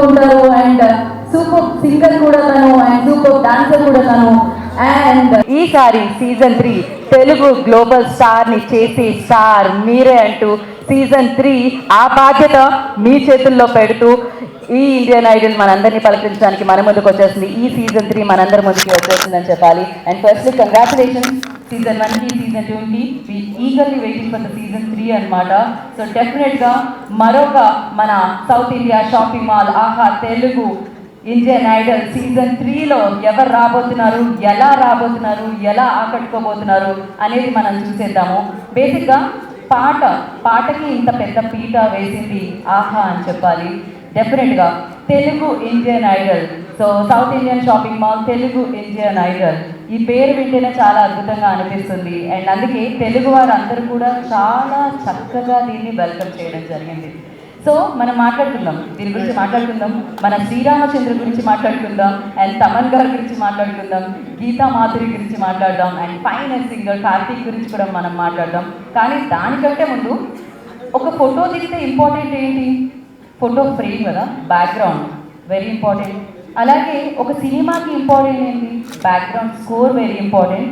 ఉంటారు and super singer కూడా తను అండ్ సూపర్ డాన్సర్ కూడా తను. అండ్ ఈసారి సీజన్ 3 తెలుగు గ్లోబల్ స్టార్ ని చేసే స్టార్ మీరే అంటూ సీజన్ 3 ఆ బాధ్యత మీ చేతుల్లో పెడుతూ ఈ ఇండియన్ ఐడల్ మనందరినీ పలకరించడానికి మన ముందుకు వచ్చేసింది. ఈ సీజన్ 3 మనందరి ముందుకి వచ్చేసిందని చెప్పాలి. అండ్ ఫస్ట్లీ కంగ్రాచులేషన్స్ సీజన్ 1కి సీజన్ 2కి. We eagerly waiting for the season 3 అనమాట. సో డెఫినెట్గా మరొక మన సౌత్ ఇండియా షాపింగ్ మాల్ ఆహా తెలుగు ఇండియన్ ఐడల్ సీజన్ 3లో ఎవరు రాబోతున్నారు, ఎలా రాబోతున్నారు, ఎలా ఆకట్టుకోబోతున్నారు అనేది మనం చూసేద్దాము. బేసిక్గా పాటకి ఇంత పెద్ద పీట వేసింది ఆహా అని చెప్పాలి. డెఫినెట్గా Telugu Indian Idol, so south Indian shopping mall Telugu Indian Idol ఈ పేరు వింటేనే చాలా అద్భుతంగా అనిపిస్తుంది. అండ్ అందుకే తెలుగు వారు అందరూ కూడా చాలా చక్కగా దీన్ని వెల్కమ్ చేయడం జరిగింది. సో మనం మాట్లాడుకుందాం, దీని గురించి మాట్లాడుకుందాం, మన శ్రీరామచంద్ర గురించి మాట్లాడుకుందాం, అండ్ తమన్ గారి గురించి మాట్లాడుకుందాం, గీతా మాధురి గురించి మాట్లాడదాం, అండ్ ఫైనల్ సింగర్ కార్తీక్ గురించి కూడా మనం మాట్లాడదాం. కానీ దానికంటే ముందు ఒక ఫోటో దిగితే ఇంపార్టెంట్ ఏంటి? ఫోటో ఫ్రేమ్ కదా, బ్యాక్గ్రౌండ్ వెరీ ఇంపార్టెంట్. అలాగే ఒక సినిమాకి ఇంపార్టెంట్ ఏంటి? Background score very important.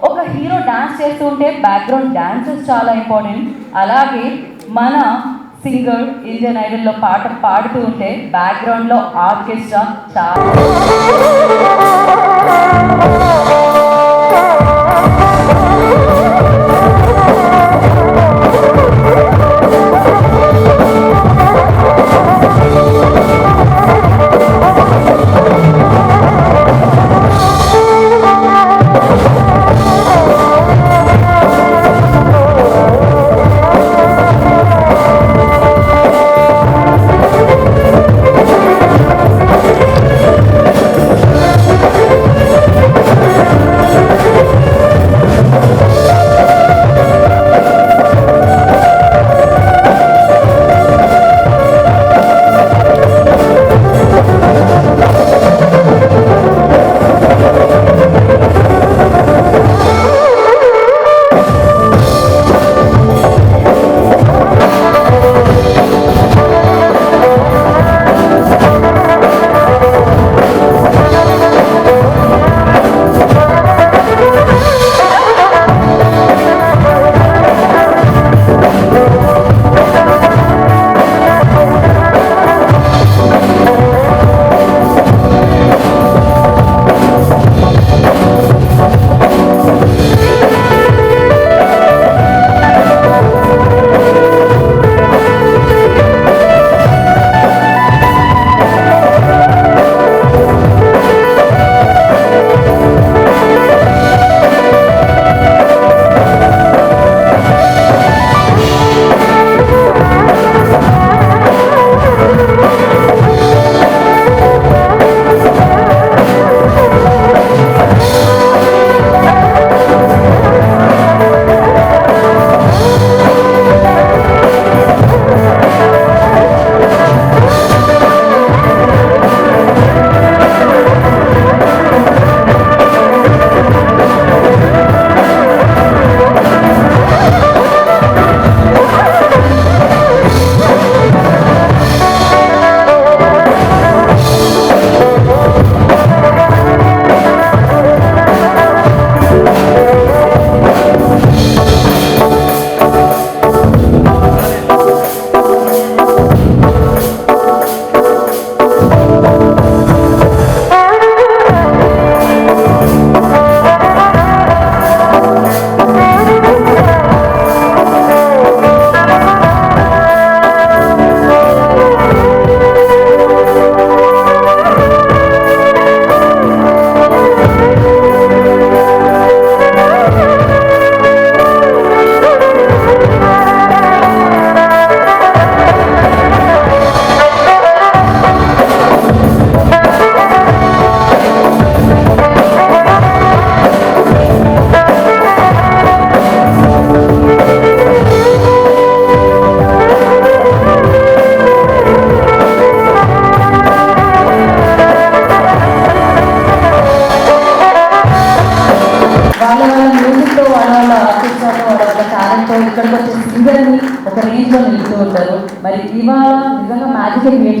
ఒక హీరో డాన్స్ చేస్తూ ఉంటే బ్యాక్గ్రౌండ్ డాన్సెస్ చాలా ఇంపార్టెంట్. అలాగే మన సింగర్ ఇండియన్ ఐడల్లో పాట పాడుతూ ఉంటే బ్యాక్గ్రౌండ్లో ఆర్కెస్ట్రా చాలా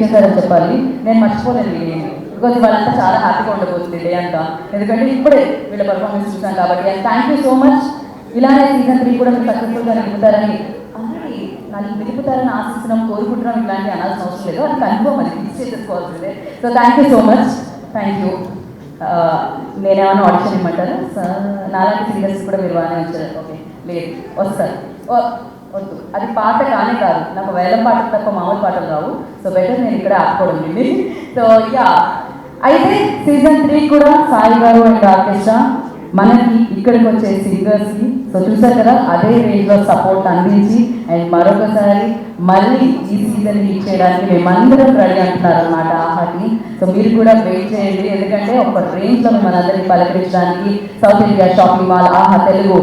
చేశారని చెప్పాలి. నేను మర్చిపోలేదు బికాజ్ వాళ్ళంతా చాలా హ్యాపీగా ఉండబోతుంది డే అంతా, ఎందుకంటే ఇప్పుడే వీళ్ళ పర్ఫార్మెన్స్ చూసాను కాబట్టి. And thank you so much. ఇలానే సీజన్ 3 కూడా మీరు సక్సెస్ఫుల్గా నిలుపుతారని అందరికీ నన్ను నిలుపుతారని ఆశిస్తున్నాం, కోరుకుంటున్నాం. ఇలాంటివి అనాల్సిన అవసరం లేదు, అది కన్ఫర్మ్ అది ఫిక్స్ చేసేసుకోవాల్సిందే. So thank you so much. Thank you. నేనేమన్నా ఆడిషన్ ఇమ్మంటారు సార్? నాలాంటి సింగర్స్ కూడా మీరు బాగానే వచ్చారు. ఓకే, లేదు వస్తారు, వద్దు, అది పాట కానే కాదు, నాకు వేలం పాటలు తప్ప మామూలు పాటలు రావు. సో బెటర్ నేను ఇక్కడ ఆపుకోవడం ఉంది. సో యా, అయితే సీజన్ 3 కూడా సాయి గారు అండ్ ఆర్కెస్ట్రా మనకి ఇక్కడికి వచ్చే సింగర్స్కి సో చూసారు కదా అదే రేంజ్లో సపోర్ట్ అందించి అండ్ మరొకసారి మళ్ళీ ఈ సీజన్ లీడ్ చేయడానికి మేమందరం రెడీ అంటున్నారు అన్నమాట ఆహాటి. సో మీరు కూడా వెయిట్ చేయండి, ఎందుకంటే ఒక రేంజ్లో మనందరినీ పలకరించడానికి సౌత్ ఇండియా షాపింగ్ మాల్ ఆహా తెలుగు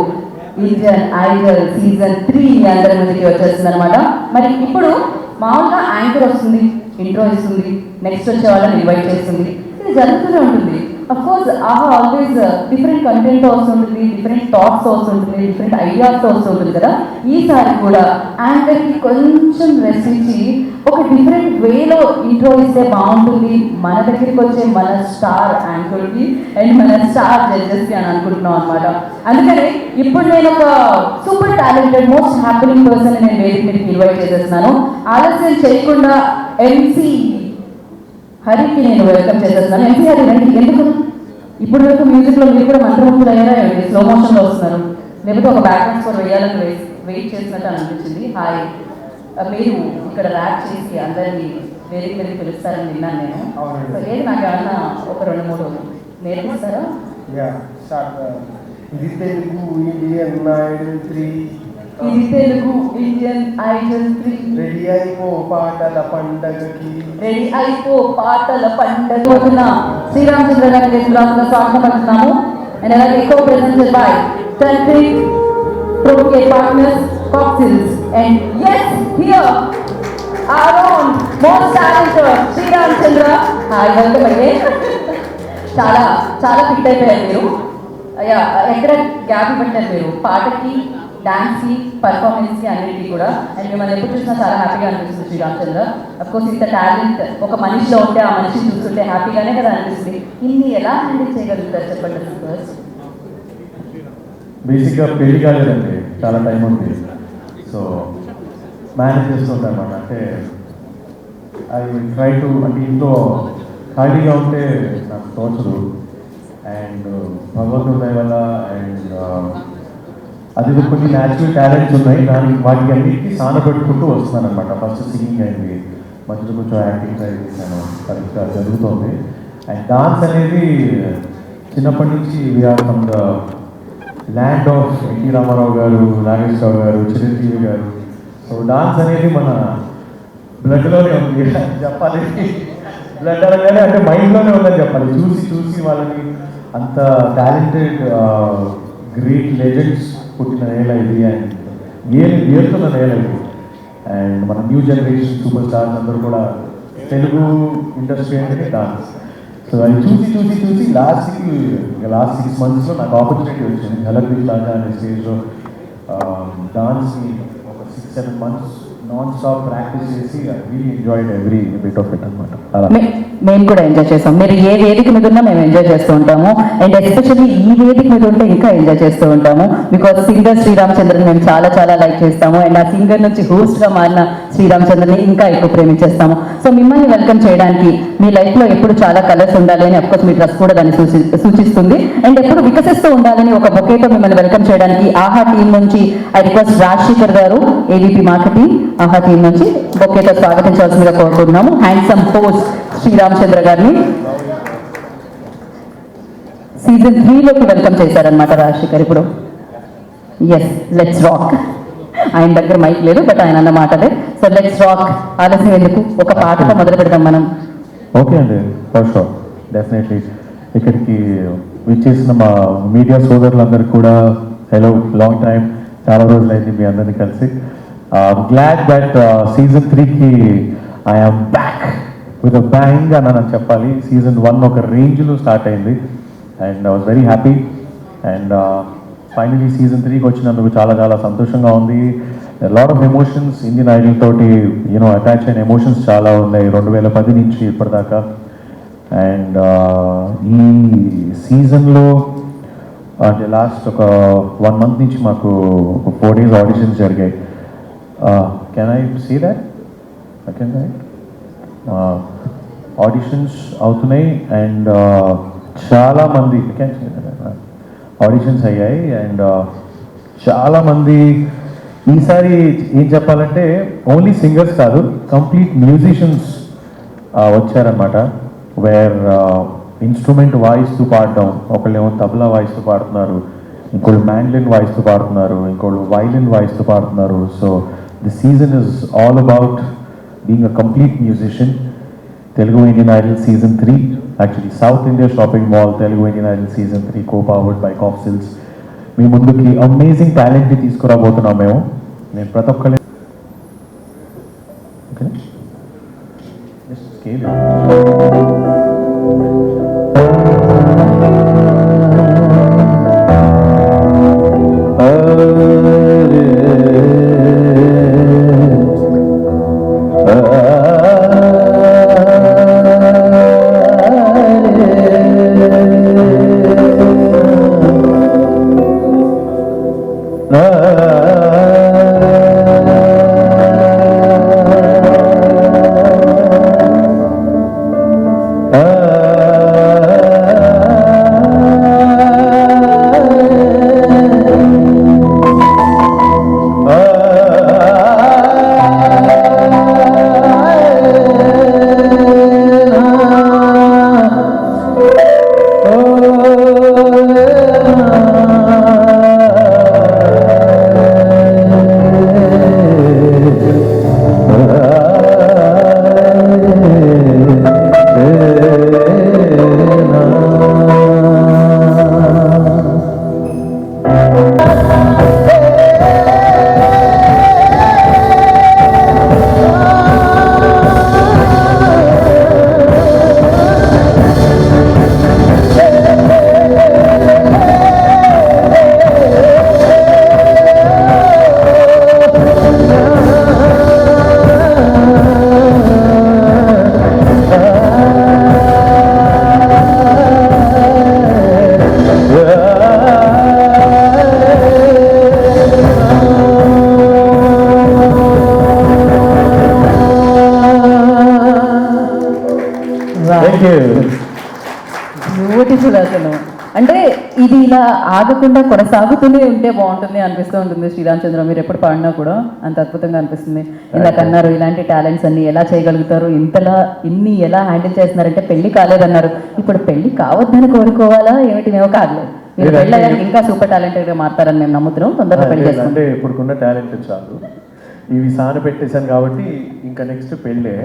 ఇండియన్ ఐడల్ సీజన్ 3 అందరి ముందుకి వచ్చేస్తుంది అనమాట. మరి ఇప్పుడు మామూలుగా యాంకర్ వస్తుంది, ఇంట్రో ఇస్తుంది, నెక్స్ట్ వచ్చే వాళ్ళని ఇన్వైట్ చేస్తుంది, ఇది జరుగుతూనే ఉంటుంది. అఫ్ కోర్స్ ఆహా ఆల్వేస్ డిఫరెంట్ కంటెంట్తో వస్తుంటుంది, డిఫరెంట్ థాట్స్తో వస్తుంటుంది, డిఫరెంట్ ఐడియాస్తో వస్తుంటుంది కదా. ఈసారి కూడా యాంకర్కి కొంచెం రెస్ట్ ఇచ్చి ఒక డిఫరెంట్ వేలో ఇంట్రో ఇస్తే బాగుంటుంది మన దగ్గరికి వచ్చే మన స్టార్ యాంకర్కి అండ్ మన స్టార్ జడ్జెస్కి అని అనుకుంటున్నాం అనమాట. అందుకని ఇప్పుడు నేను ఒక super talented most happening person నేను వేదిక మీదకి ఇన్వైట్ చేసేస్తున్నాను. ఆలస్యం చేయకుండా ఎంసీ హరికి నేను వెల్కమ్ చేసేస్తున్నాను. ఎంసీ హరి రండి. ఎందుకు ఇప్పుడు వరకు మ్యూజిక్లో మీరు కూడా మంత్రముగ్ధులు అయ్యారా? స్లో మోషన్లో వస్తున్నారు, లేకపోతే ఒక బ్యాక్గ్రౌండ్ స్కోర్ వేయాలని వెయిట్ చేసినట్టు అనిపించింది. హాయ్, మీరు ఇక్కడ ర్యాప్ చేసి అందరినీ వేదిక మీదకి పిలుస్తారని విన్నాను నేను. సో ఏది నాకు ఏమన్నా ఒక 2-3 నేర్పిస్తారా? ఇది తెలుగు ఇండియన్ ఐడల్ 3, ఇది తెలుగు ఇండియన్ ఐడల్ 3, రెడీ అయిపో పాటల పండగకి, రెడీ అయిపో పాటల పండగ. శ్రీరామచంద్ర గారి స్వాగతం పడుతున్నాము. అండ్ అలాగే ఎక్కువ ప్రెజెంటెడ్ బై తండ్రి Procare Partners Cocktails. And yes, here our own most talented Sriramchandra. Hi, welcome again. చాలా చాలా ఫిట్ అయిపోయారు మీరు. ఎక్కడ గ్యాప్ ఇవ్వట్లేదు మీరు పాటకి, డాన్స్కి, పర్ఫార్మెన్స్కి అన్నిటికీ కూడా. అండ్ మిమ్మల్ని ఎప్పుడు చూసినా చాలా హ్యాపీగా అనిపిస్తుంది శ్రీరామచంద్ర. అఫ్కోర్స్ ఇంత టాలెంట్ ఒక మనిషిలో ఉంటే ఆ మనిషిని చూస్తుంటే హ్యాపీగానే కదా అనిపిస్తుంది. ఇన్ని ఎలా హ్యాండిల్ చేయగలుగుతారు చెప్పండి ఫస్ట్? బేసిక్గా పెళ్లి కాలేదండి, చాలా టైం ఉంది. సో మేనేజ్ చేస్తుంటాను అన్నమాట. అంటే ఐ ట్రై టు, అంటే ఇంట్లో ఖాళీగా ఉంటే నాకు తోచదు. అండ్ భగవంతుడి దయ వల్ల అండ్ అది కొన్ని న్యాచురల్ టాలెంట్స్ ఉన్నాయి, వాటికి అన్నిటికీ సానపెట్టుకుంటూ వస్తున్నాను అనమాట. ఫస్ట్ సింగింగ్ అయింది, మధ్యలో కొంచెం యాక్టింగ్ ట్రై చేశాను, అది జరుగుతుంది. అండ్ డాన్స్ అనేది చిన్నప్పటి నుంచి we're from the land of NT Rama Rao గారు, నాగేశ్వరరావు గారు, చిరంజీవి గారు. సో డాన్స్ అనేది మన బ్లడ్లోనే ఉంది చెప్పాలి. బ్లడ్ అనగానే అంటే మైండ్లోనే ఉందని చెప్పాలి. చూసి చూసి వాళ్ళని అంత టాలెంటెడ్ గ్రేట్ లెజెండ్స్ పుట్టిన నేల ఇది. అండ్ ఏరుతున్న నేల ఇది. అండ్ మన న్యూ జనరేషన్ సూపర్ స్టార్స్ అందరూ కూడా తెలుగు ఇండస్ట్రీ అంటే డాన్స్. సో అది చూసి చూసి చూసి లాస్ట్ 6 monthsలో నాకు ఆపర్చునిటీ వచ్చింది. ఝలక్ దిఖ్లాజా అనే స్టేజ్లో డాన్స్ని ఒక 6-7 months నాన్ స్టాప్ ప్రాక్టీస్ చేసి really enjoyed every bit of it అనమాట. మేము కూడా ఎంజాయ్ చేస్తాం. మీరు ఏ వేదిక మీద ఉన్నా మేము ఎంజాయ్ చేస్తూ ఉంటాము. అండ్ ఎస్పెషల్లీ ఈ వేదిక మీద ఉంటే ఇంకా ఎంజాయ్ చేస్తూ ఉంటాము. బికాజ్ సింగర్ శ్రీరామచంద్రని మేము చాలా చాలా లైక్ చేస్తాము. అండ్ ఆ సింగర్ నుంచి హోస్ట్గా మారిన శ్రీరామచంద్రని ఇంకా ఎక్కువ ప్రేమించేస్తాము. సో మిమ్మల్ని వెల్కమ్ చేయడానికి మీ లైఫ్లో ఎప్పుడు చాలా కలర్స్ ఉండాలి అని అఫ్కోర్స్ మీ డ్రెస్ కూడా దాన్ని సూచిస్తుంది. అండ్ ఎప్పుడు వికసిస్తూ ఉండాలని ఒక బొకేతో మిమ్మల్ని వెల్కమ్ చేయడానికి ఆహా టీం నుంచి ఐ రిక్వెస్ట్ రాజశేఖర్ గారు, ఏవిపి మార్కెటింగ్ ఆహా టీం నుంచి బొకేతో స్వాగతించవలసిందిగా కోరుకుంటున్నాము. హ్యాండ్సమ్ హోస్ట్ శ్రీరామచంద్ర గారిని సీజన్ 3లోకి వెల్కమ్ చేశారనమాట రాజశేఖర్. ఇప్పుడు ఎస్, లెట్స్ రాక్. ఆయన దగ్గర మైక్ లేదు, బట్ ఆయన అన్న మాటలే. So let's rock. ఆలస్యం ఎందుకు, ఒక పాటతో మొదలు పెడదాం మనం. ఓకే అండి, ఫర్ షూర్, డెఫినెట్లీ. ఇక్కడికి విచ్చేసిన మా మీడియా సోదరులందరికీ కూడా హలో, లాంగ్ టైం, చాలా రోజులు అయింది మీ అందరినీ కలిసి. గ్లాడ్ దట్ సీజన్ 3కి I'm back with a bang అని చెప్పాలి. సీజన్ 1 ఒక రేంజ్లో స్టార్ట్ అయింది and I was very happy. And finally season 3కి వచ్చినందుకు చాలా చాలా సంతోషంగా ఉంది. Lot of emotions Indian Idol తోటి అటాచ్ అయిన ఎమోషన్స్ చాలా ఉన్నాయి 2010 నుంచి ఇప్పటిదాకా. అండ్ ఈ సీజన్లో అంటే లాస్ట్ ఒక 1 month నుంచి మాకు ఒక 4 days ఆడిషన్స్ జరిగాయి. Can I see that? Can I auditions అవుతున్నాయి అండ్ చాలామంది ఆడిషన్స్ అయ్యాయి. అండ్ చాలామంది ఈసారి ఏం చెప్పాలంటే ఓన్లీ సింగర్స్ కాదు, కంప్లీట్ మ్యూజిషియన్స్ వచ్చారనమాట. వేర్ ఇన్స్ట్రుమెంట్ వాయిస్తూ పాడడం, ఒకళ్ళేమో తబలా వాయిస్తూ పాడుతున్నారు, ఇంకోళ్ళు మ్యాండ్లిన్ వాయిస్తూ పాడుతున్నారు, ఇంకోళ్ళు వైలిన్ వాయిస్తూ పాడుతున్నారు. So the season is all about being a complete musician. Telugu Indian Idol season 3, actually South India shopping mall Telugu Indian Idol season 3 co-powered by Cofsils మీ ముందుకి అమేజింగ్ టాలెంట్ని తీసుకురాబోతున్నాం మేము. నేను ప్రతి ఒక్కరి బ్యూటిఫుల్ అసలు. అంటే ఇది ఇలా ఆగకుండా కొనసాగుతూనే ఉంటే బాగుంటుంది అనిపిస్తూ ఉంటుంది. శ్రీరామచంద్ర మీరు ఎప్పుడు పాడినా కూడా అంత అద్భుతంగా అనిపిస్తుంది. ఇందాక అన్నారు ఇలాంటి టాలెంట్స్ అన్ని ఎలా చేయగలుగుతారు, ఇన్ని ఎలా హ్యాండిల్ చేస్తున్నారంటే పెళ్లి కాలేదన్నారు. ఇప్పుడు పెళ్లి కావద్దని కోరుకోవాలా ఏమిటి? మేము కాదు, మీరు పెళ్ళి అయ్యాక ఇంకా సూపర్ టాలెంటెడ్గా మారుతారని మేము నమ్ముతున్నాం. తొందరగా పెళ్లి చేసుకుంటాం. అంటే ఇప్పుడున్న టాలెంట్ చాలు, ఇవి సాన పెట్టేశాను కాబట్టి ఇంకా నెక్స్ట్ పెళ్ళే.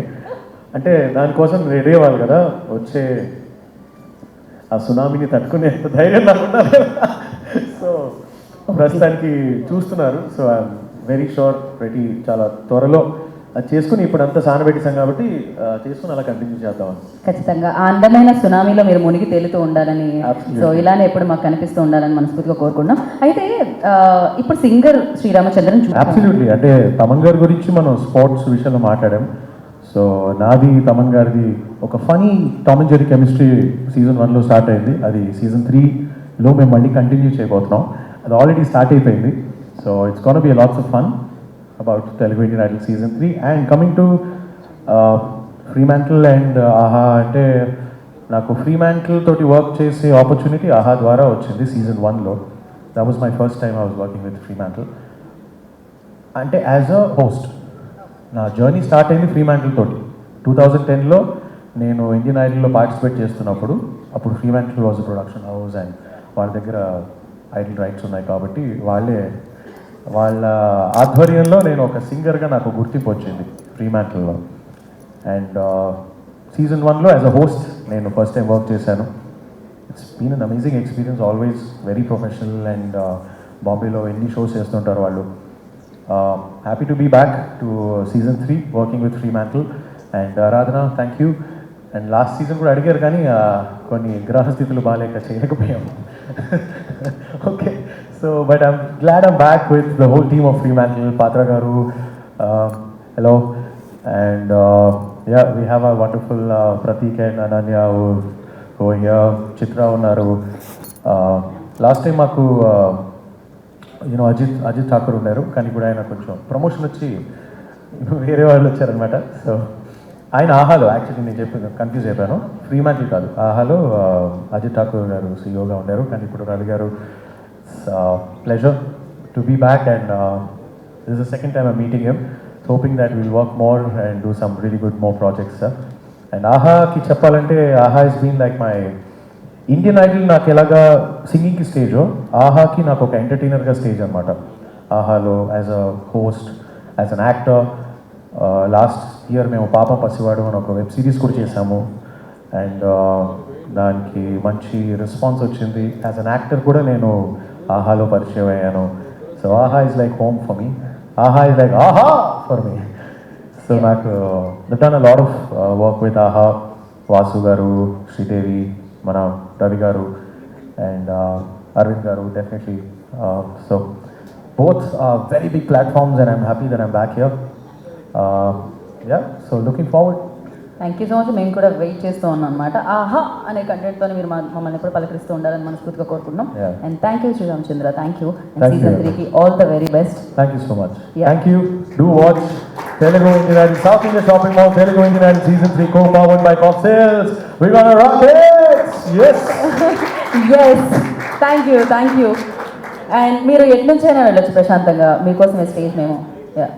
అంటే దానికోసం రెడీ అవ్వాలి కదా, వచ్చే ఆ సునామీని తట్టుకునే ధైర్యం నాకున్నా. సో ప్రస్తుతానికి చూస్తున్నారు. సో ఐఎమ్ వెరీ షూర్ చాలా త్వరలో అది చేసుకుని ఇప్పుడు అంతా సానబెట్టేశాం కాబట్టి చేసుకుని అలా కంటిన్యూ చేద్దామని. ఖచ్చితంగా ఆ అందమైన సునామీలో మీరు మునిగి తేలుతూ ఉండాలని, సో ఇలానే ఎప్పుడు మాకు కనిపిస్తూ ఉండాలని మనస్ఫూర్తిగా కోరుకుంటున్నాం. అయితే ఇప్పుడు సింగర్ శ్రీరామచంద్రన్ అబ్సల్యూట్లీ, అంటే తమన్ గారి గురించి మనం స్పోర్ట్స్ విషయంలో మాట్లాడాం. సో నాది తమన్ గారిది ఒక funny Tom and Jerry chemistry season 1లో స్టార్ట్ అయింది. అది సీజన్ 3లో మేము మళ్ళీ కంటిన్యూ చేయబోతున్నాం. అది ఆల్రెడీ స్టార్ట్ అయిపోయింది. So it's gonna be lots of fun about Telugu Indian Idol season 3. And coming to Fremantle and Aha, అంటే నాకు ఫ్రీమాంటిల్ తోటి వర్క్ చేసే ఆపర్చునిటీ ఆహా ద్వారా వచ్చింది సీజన్ 1లో. That was my first time I was working with Fremantle. అంటే as a host నా journey start అయింది ఫ్రీమాంటిల్ తోటి. 2010లో నేను ఇండియన్ ఐడల్లో పార్టిసిపేట్ చేస్తున్నప్పుడు, అప్పుడు ఫ్రీమాంటిల్ వాజ్ ప్రొడక్షన్ హౌస్ అండ్ వాళ్ళ దగ్గర ఐడల్ రైట్స్ ఉన్నాయి కాబట్టి వాళ్ళ ఆధ్వర్యంలో నేను ఒక సింగర్గా నాకు గుర్తింపు వచ్చింది ఫ్రీమాంటిల్లో. అండ్ సీజన్ 1లో యాజ్ అ హోస్ట్ నేను ఫస్ట్ టైం వర్క్ చేశాను. It's been an amazing experience, always very professional. And బాంబేలో ఎన్ని షోస్ చేస్తుంటారు వాళ్ళు. Happy to be back to season 3 working with Fremantle. And Aradhana, thank you. And last season కూడా అడిగారు కానీ కొన్ని గ్రహ స్థితులు బాగాలేక చేయలేకపోయాము. Okay, so So, but I'm glad I'm back with the whole team of Fremantle, Patra Garu, hello, and yeah, we have our wonderful Pratik and Ananya who are here, Chitra Unaru. Last time మాకు అజిత్ ఠాకూర్ ఉన్నారు, కానీ ఇప్పుడు ఆయన కొంచెం promotion వచ్చి వేరే వాళ్ళు వచ్చారనమాట. సో ఆయన ఆహాలో యాక్చువల్లీ నేను చెప్పి కన్ఫ్యూజ్ అయిపోయాను, ఫ్రీమాంటిల్ కాదు, ఆహాలో అజిత్ ఠాకూర్ గారు సీఈఓగా ఉన్నారు, కానీ ఇప్పుడు రవి గారు. Pleasure to be back and this is the second time I'm meeting him, hoping that will work more and do some really good more projects sir. And ఆహాకి చెప్పాలంటే Aha is been like my Indian Idol. నాకు ఎలాగా సింగింగ్కి స్టేజో, ఆహాకి నాకు ఒక ఎంటర్టైనర్గా stage అనమాట. ఆహాలో as a host, as an actor. Last year మేము పాపం పసివాడు అని ఒక వెబ్ సిరీస్ కూడా చేశాము, అండ్ దానికి మంచి రెస్పాన్స్ వచ్చింది. యాజ్ అన్ యాక్టర్ కూడా నేను ఆహాలో పరిచయం అయ్యాను. సో ఆహా is like home for me, ఆహా ఇస్ లైక్ ఆహా ఫర్ మీ. సో నాకు done a lot of work with ఆహా, వాసు గారు, శ్రీదేవి, మన రవి గారు అండ్ అరవింద్ గారు definitely. So both are very big platforms and I'm happy that I'm back here. Yeah, so looking forward. Thank you so much. మేము కూడా wait చేస్తూ ఉన్నాం అనమాట. ఆహా అనే కంటెంట్తో మీరు మమ్మల్ని ఎప్పుడు పలకరిస్తూ ఉండాలని మనస్ఫూర్తిగా కోరుకుంటున్నాం. And thank you Sreerama Chandra, thank you. Season 3కి all the very best. Thank you so much. Thank you. Do watch Telugu Indian Idol South India Shopping Mall Telugu Indian Idol Season 3 co-powered by Cox Sales. We're gonna rock it. Yes. Yes, thank you, thank you. And మీరు ఎటు నుంచైనా వెళ్ళొచ్చు ప్రశాంతంగా, మీకోసమే stage మేము. Yeah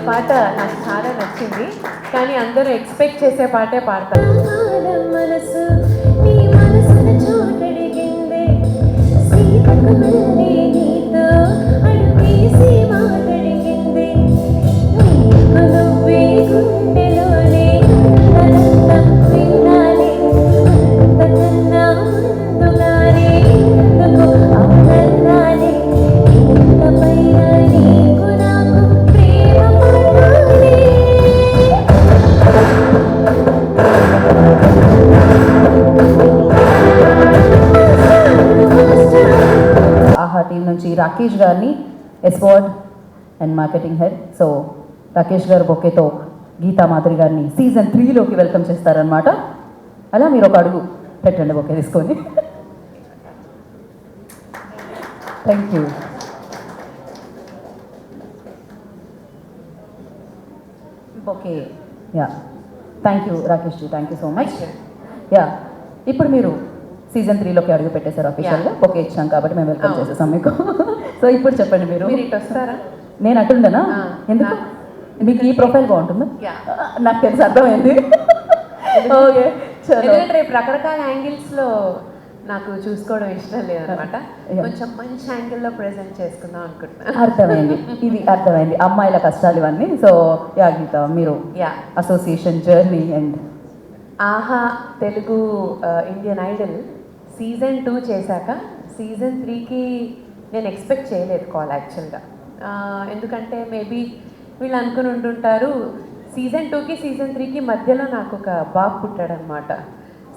పాట నాకు చాలా నచ్చింది, కానీ అందరూ ఎక్స్పెక్ట్ చేసే పాటే పాడతారు. మనసు నీ మనసును చోటడిగిందే సీతకు మళ్ళీ నీతో అడుగేసి మాటడిగిందే నీకు నువ్వే గుండెలోనే అనంతం విన్నానే అంతకన్నా ముందుగానే ఎందుకు అవునన్నానే ఇంతపైన నీకు నాకు ప్రేమ పడాలి. ఆహా టీం నుంచి రాకేష్ గారిని ఎస్వార్డ్ and marketing head. So Rakesh గారు బొకేతో గీతా మాధురి గారిని సీజన్ 3లోకి వెల్కమ్ చేస్తారనమాట. అలా మీరు ఒక అడుగు పెట్టండి బొకే తీసుకొని. Thank you. Bouquet. Yeah, thank you Rakesh ji, thank you so much. Yeah, ఇప్పుడు మీరు సీజన్ 3లోకి అడుగు పెట్టేశారు అఫీషియల్గా. బొకే ఇచ్చాం కాబట్టి మేము వెల్కమ్ చేసేసాం మీకు. సో ఇప్పుడు చెప్పండి, మీరు ఇటు వస్తారా? నేను అటుండనా? ఎందుకు? మీకు ఈ ప్రొఫైల్ బాగుంటుందా? నాకు తెలిసి అర్థమైంది. ఓకే, ఎందుకంటే రేపు రకరకాల యాంగిల్స్లో నాకు చూసుకోవడం ఇష్టం లేదనమాట. కొంచెం మంచి యాంగిల్లో ప్రెజెంట్ చేసుకుందాం అనుకుంటున్నాను. అర్థమైంది, ఇది అర్థమైంది. అమ్మాయిల కష్టాలు ఇవన్నీ. సో యా గీత, మీరు అసోసియేషన్ జర్నీ అండ్ ఆహా తెలుగు ఇండియన్ ఐడల్ సీజన్ 2 చేశాక సీజన్ 3కి నేను ఎక్స్పెక్ట్ చేయలేదు కాల్ యాక్చువల్గా. ఎందుకంటే మేబీ వీళ్ళు అనుకుని ఉంటుంటారు సీజన్ 2కి సీజన్ 3కి మధ్యలో నాకు ఒక బాబు పుట్టాడనమాట.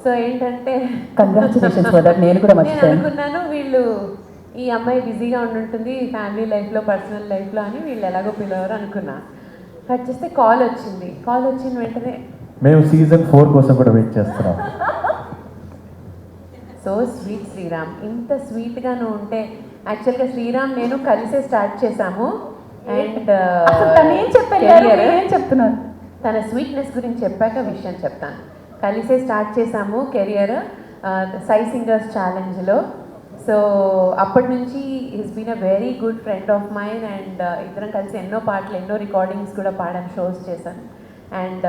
సో ఏంటంటే కంగ్రాచులేషన్స్ ఫర్ దట్. నేను కూడా నేను అనుకున్నాను వీళ్ళు ఈ అమ్మాయి బిజీగా ఉండుంటుంది ఫ్యామిలీ లైఫ్లో పర్సనల్ లైఫ్లో అని వీళ్ళు ఎలాగో పిలవరు అనుకున్నా. కట్ చేస్తే కాల్ వచ్చింది. కాల్ వచ్చిన వెంటనే మేము సీజన్ 4 కోసం కూడా వెయిట్ చేస్తున్నాం. సో స్వీట్ శ్రీరామ్, ఇంత స్వీట్గా నువ్వు ఉంటే. యాక్చువల్గా శ్రీరామ్ నేను కలిసే స్టార్ట్ చేశాము. అండ్ తను ఏం చెప్పారు, ఏం చెప్తున్నారు? తన స్వీట్నెస్ గురించి చెప్పాక విషయం చెప్తాను. కలిసే స్టార్ట్ చేశాము కెరియర్ సై సింగర్స్ ఛాలెంజ్లో. సో అప్పటి నుంచి is been a very good friend of mine. And ఇద్దరం కలిసి ఎన్నో పాటలు, ఎన్నో రికార్డింగ్స్ కూడా పాడాను, షోస్ చేశాను. And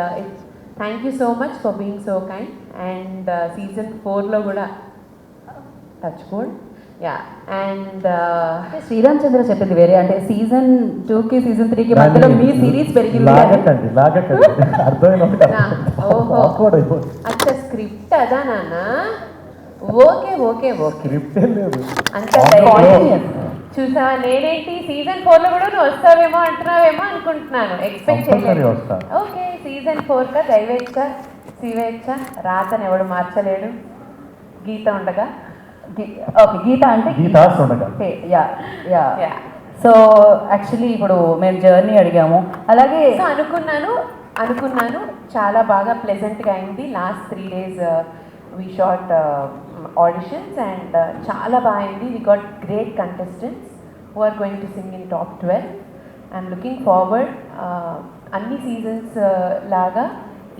thank you so much for being so kind. And season 4లో కూడా టచ్ కోడ్ యా. అండ్ శ్రీరామ్ చంద్ర చెప్పింది వేరే, అంటే సీజన్ 2కి సీజన్ 3కి మధ్యలో మీ సిరీస్ పెరిగింది. లాగకండి ఓహో అచ్చా, స్క్రిప్ట్ అదా నాన్న? ఓకే ఓకే ఓకే, స్క్రిప్ట్ లేదు అంత చూసావా? నేనేంటి సీజన్ 4లో కూడా నువ్వు వస్తావేమో అంటున్నావేమో అనుకుంటున్నాను, ఎక్స్పెక్ట్ చేయలేదు. ఓకే, సీజన్ 4కా దైవేచ్ఛ శివేచ్ఛ, రాతను ఎవడు మార్చలేడు. గీత ఉండగా ఓకే, గీత అంటే okay, yeah yeah. So actually ఇప్పుడు మేము జర్నీ అడిగాము, అలాగే సో అనుకున్నాను చాలా బాగా ప్లెజెంట్గా అయింది. Last 3 days we shot auditions and చాలా బాగా అయింది. We got great contestants who are going to sing in top 12. I'm looking forward. అన్ని సీజన్స్ లాగా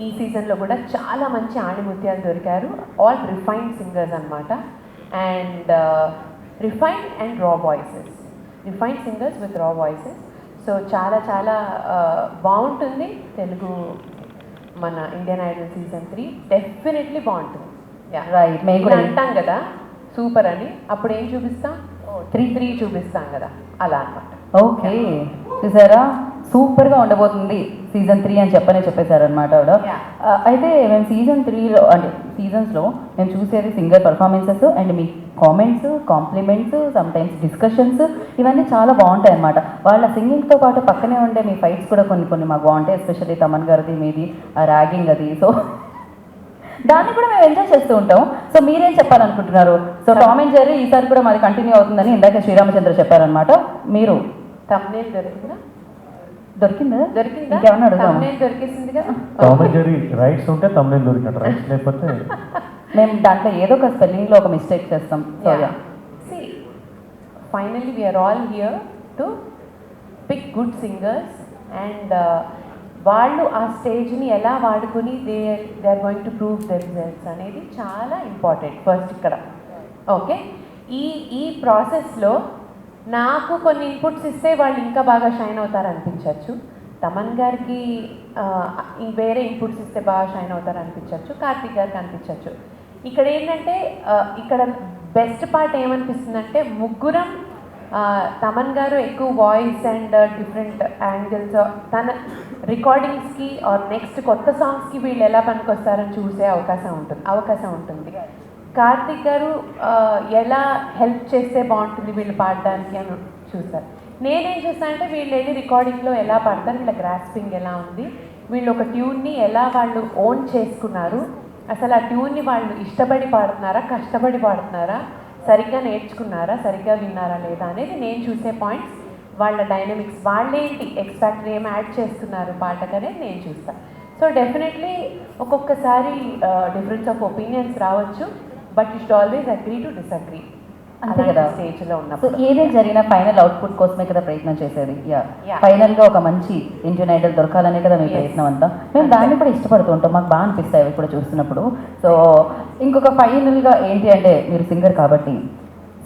ఈ సీజన్లో కూడా చాలా మంచి ఆణిముత్యాలు దొరికారు. ఆల్ రిఫైన్డ్ సింగర్స్ అనమాట. And refined and raw voices, refined singers with raw voices. So చాలా చాలా బాగుంటుంది తెలుగు. మన ఇండియన్ ఐడల్ సీజన్ 3 డెఫినెట్లీ బాగుంటుంది. రైట్, మేము కూడా అంటాం కదా సూపర్ అని, అప్పుడు ఏం చూపిస్తాం? 3 చూపిస్తాం కదా, అలా అనమాట. ఓకే, చూసారా, సూపర్గా ఉండబోతుంది సీజన్ 3 అని చెప్పేశారు అనమాట ఆవిడ. అయితే మేము సీజన్ 3లో అంటే సీజన్స్లో మేము చూసేది singer performances and me comments, compliments, sometimes discussions, ఇవన్నీ చాలా బాగుంటాయి అన్నమాట. వాళ్ళ సింగింగ్తో పాటు పక్కనే ఉండే మీ ఫైట్స్ కూడా కొన్ని మాకు బాగుంటాయి, ఎస్పెషల్లీ తమన్ గారిది, మీది ఆ ర్యాగింగ్ అది. సో దాన్ని కూడా మేము ఎంజాయ్ చేస్తూ ఉంటాం. సో మీరేం చెప్పాలనుకుంటున్నారు? సో టామ్ అండ్ జెర్రీ ఈసారి కూడా మాది కంటిన్యూ అవుతుందని ఇందాక శ్రీరామచంద్ర చెప్పారనమాట. మీరు thumbnail దొరికిందా? ఇంకేమన్నా అడుగుదాం? thumbnail దొరికేసిందిగా. టామ్ అండ్ జెర్రీ రైట్స్ ఉంటే thumbnail దొరికినట్టు, రైట్స్ లేకపోతే మేము దాంట్లో ఏదో ఒక స్పెల్లింగ్లో ఒక మిస్టేక్ చేస్తాం. So See, finally we are all here to pick good singers and వాళ్ళు ఆ స్టేజ్ని ఎలా వాడుకుని they are going to prove themselves అనేది చాలా ఇంపార్టెంట్ ఫస్ట్ ఇక్కడ. ఓకే, ఈ ప్రాసెస్లో నాకు కొన్ని ఇన్పుట్స్ ఇస్తే వాళ్ళు ఇంకా బాగా షైన్ అవుతారు అనిపించవచ్చు. తమన్ గారికి వేరే ఇన్పుట్స్ ఇస్తే బాగా షైన్ అవుతారు అనిపించవచ్చు. కార్తీక్ గారికి అనిపించవచ్చు. ఇక్కడ ఏంటంటే ఇక్కడ బెస్ట్ పార్ట్ ఏమనిపిస్తుందంటే ముగ్గురం, తమన్ గారు ఎక్కువ వాయిస్ అండ్ డిఫరెంట్ యాంగిల్స్ తన రికార్డింగ్స్కి ఆర్ నెక్స్ట్ కొత్త సాంగ్స్కి వీళ్ళు ఎలా పనికొస్తారని చూసే అవకాశం ఉంటుంది. కార్తీక్ గారు ఎలా హెల్ప్ చేస్తే బాగుంటుంది వీళ్ళు పాడడానికి అని చూస్తారు. నేనేం చేస్తానంటే వీళ్ళు వెళ్ళి రికార్డింగ్లో ఎలా పాడతారు, వీళ్ళ గ్రాస్పింగ్ ఎలా ఉంది, వీళ్ళు ఒక ట్యూన్ని ఎలా వాళ్ళు ఓన్ చేసుకున్నారు, అసలు ఆ ట్యూన్ని వాళ్ళు ఇష్టపడి పాడుతున్నారా, కష్టపడి పాడుతున్నారా, సరిగ్గా నేర్చుకున్నారా, సరిగ్గా విన్నారా లేదా అనేది నేను చూసే పాయింట్స్. వాళ్ళ డైనమిక్స్, వాళ్ళేంటి ఎక్స్‌ఫ్యాక్టర్ ఏం యాడ్ చేస్తున్నారు పాటకనేది నేను చూస్తాను. సో డెఫినెట్లీ ఒక్కొక్కసారి డిఫరెన్స్ ఆఫ్ ఒపీనియన్స్ రావచ్చు, but you should always agree to disagree. అంతే కదా స్టేజ్లో సో ఉన్నప్పుడు ఏదే జరిగిన ఫైనల్ అవుట్పుట్ కోసమే కదా ప్రయత్నం చేసేది. ఫైనల్గా ఒక మంచి ఇండియన్ ఐడల్ దొరకాలనే కదా మీ ప్రయత్నం అంతా. మేము దాన్ని కూడా ఇష్టపడుతూ ఉంటాం, మాకు బాగా అనిపిస్తాయి అవి కూడా చూస్తున్నప్పుడు. సో ఇంకొక ఫైనల్గా ఏంటి అంటే, మీరు సింగర్ కాబట్టి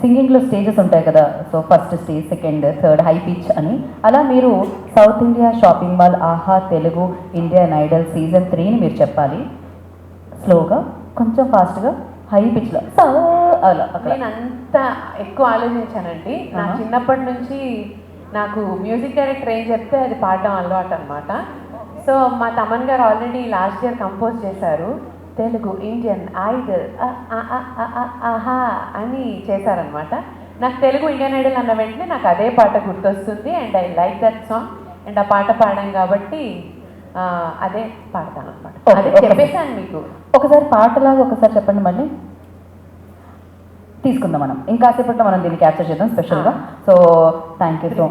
సింగింగ్లో స్టేజెస్ ఉంటాయి కదా. So first stage, second, third, high pitch అని. అలా మీరు సౌత్ ఇండియా షాపింగ్ మాల్, ఆహా తెలుగు, ఇండియన్ ఐడల్ సీజన్ 3ని మీరు చెప్పాలి స్లోగా, కొంచెం ఫాస్ట్గా, హై పిచ్లో అలా. నేను అంత ఎక్కువ ఆలోచించానండి. నా చిన్నప్పటి నుంచి నాకు మ్యూజిక్ డైరెక్టర్ ఏం చెప్తే అది పాడడం అలవాటు అనమాట. సో మా తమన్ గారు ఆల్రెడీ లాస్ట్ ఇయర్ కంపోజ్ చేశారు, తెలుగు ఇండియన్ ఐడల్ ఆహా అని చేశారనమాట. నాకు తెలుగు ఇండియన్ ఐడల్ అన్న వెంటనే నాకు అదే పాట గుర్తొస్తుంది and I like that song. And ఆ పాట పాడాం కాబట్టి అదే పాడతాను అనమాట. అదే చెప్పేశాను మీకు. ఒకసారి పాటలాగా ఒకసారి చెప్పండి మళ్ళీ. తీసుకుందాం మనం ఇంకాసేపట్లో మనం దీన్ని క్యాప్చర్ చేద్దాం స్పెషల్గా. సో థ్యాంక్ యూ సో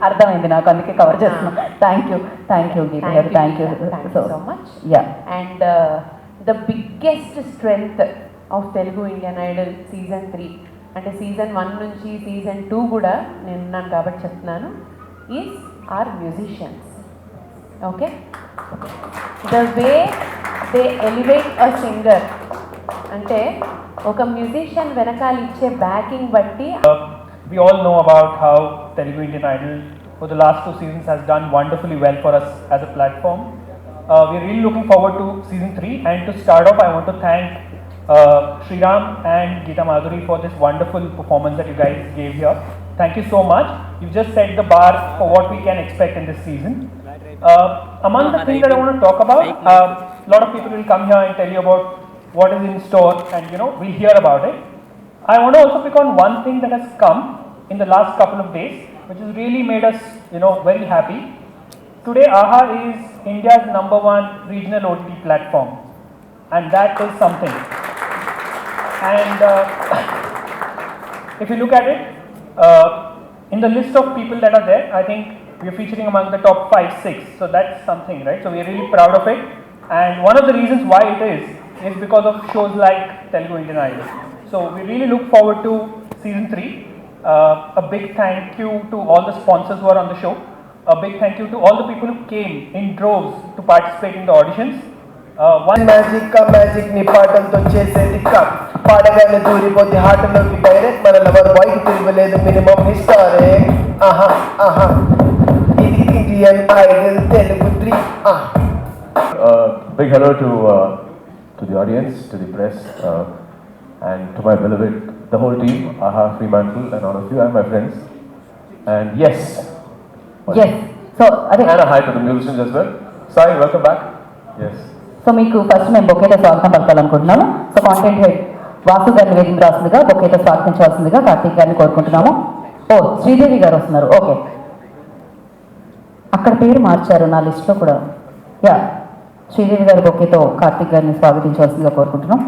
అర్థమైంది నాకు, అందుకే కవర్ చేస్తున్నాం. థ్యాంక్ యూ గీత గారు, thank you so much. Yeah. And the biggest strength of Telugu Indian Idol season 3 అంటే సీజన్ 1 నుంచి సీజన్ 2 కూడా నేను ఉన్నాను కాబట్టి చెప్తున్నాను, is our musicians. Okay, the way they elevate a singer అంటే ఒక మ్యూజిషియన్ వెనకాల ఇచ్చే బ్యాకింగ్ బట్టి. We all know about how Telugu Indian Idol for the last 2 seasons has done wonderfully well for us as a platform. We're really looking forward to season 3, and to start off I want to thank Sriram and Geeta Madhuri for this wonderful performance that you guys gave here. Thank you so much. You've just set the bar for what we can expect in this season. Among the things that I want to talk about, a lot of people will come here and tell you about what is in store, and we'll hear about it. I want to also pick on one thing that has come in the last couple of days, which has really made us very happy. Today AHA is India's #1 regional OTT platform, and that is something. And if you look at it, in the list of people that are there, I think we are featuring among the top 5-6, so that's something, right? So we are really proud of it, and one of the reasons why it is because of shows like Telugu Indian Idol. So we really look forward to season 3. A big thank you to all the sponsors who are on the show. A big thank you to all the people who came in droves to participate in the auditions. One magic ని పాటలతో చేసేది కాదు, పాడగానే దూరిపోతే హార్ట్లోకి direct, మన lover బాయ్కి తిరగలేదు minimum హిస్టారే. ఆహా ఆహా, ఇది Indian Idol Telugu 3. Big hello to the audience, to the press, and to my beloved, the whole team, AHA, Fremantle, and all of you, and my friends. And yes, so అదే. and a hi to the musicians as well. Sai, welcome back. Yes. So మీకు first మేము బొకేతో స్వాగతం పలకాలనుకుంటున్నాము. So content head Vasu గారిని వేదించాల్సిందిగా, బొకేతో స్వాగతించవలసిందిగా కార్తీక్ గారిని కోరుకుంటున్నాము. ఓ శ్రీదేవి గారు వస్తున్నారు. Okay, అక్కడ పేరు మార్చారు నా లిస్ట్లో కూడా. యా, శ్రీదేవి గారి బొకేతో కార్తీక్ గారిని స్వాగతించవలసిందిగా కోరుకుంటున్నాం.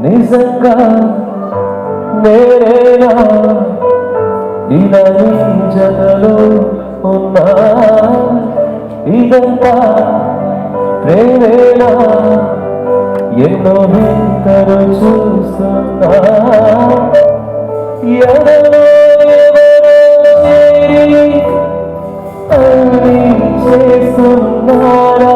నిజంగా నేరేనా ఇలా నీ జతలో ఉన్నా, ఇదంతా ప్రేరేనా ఎన్నో వింతలు చూస్తున్నా, ఎవరో ఎవరో చేరి అన్నీ చేస్తున్నారా,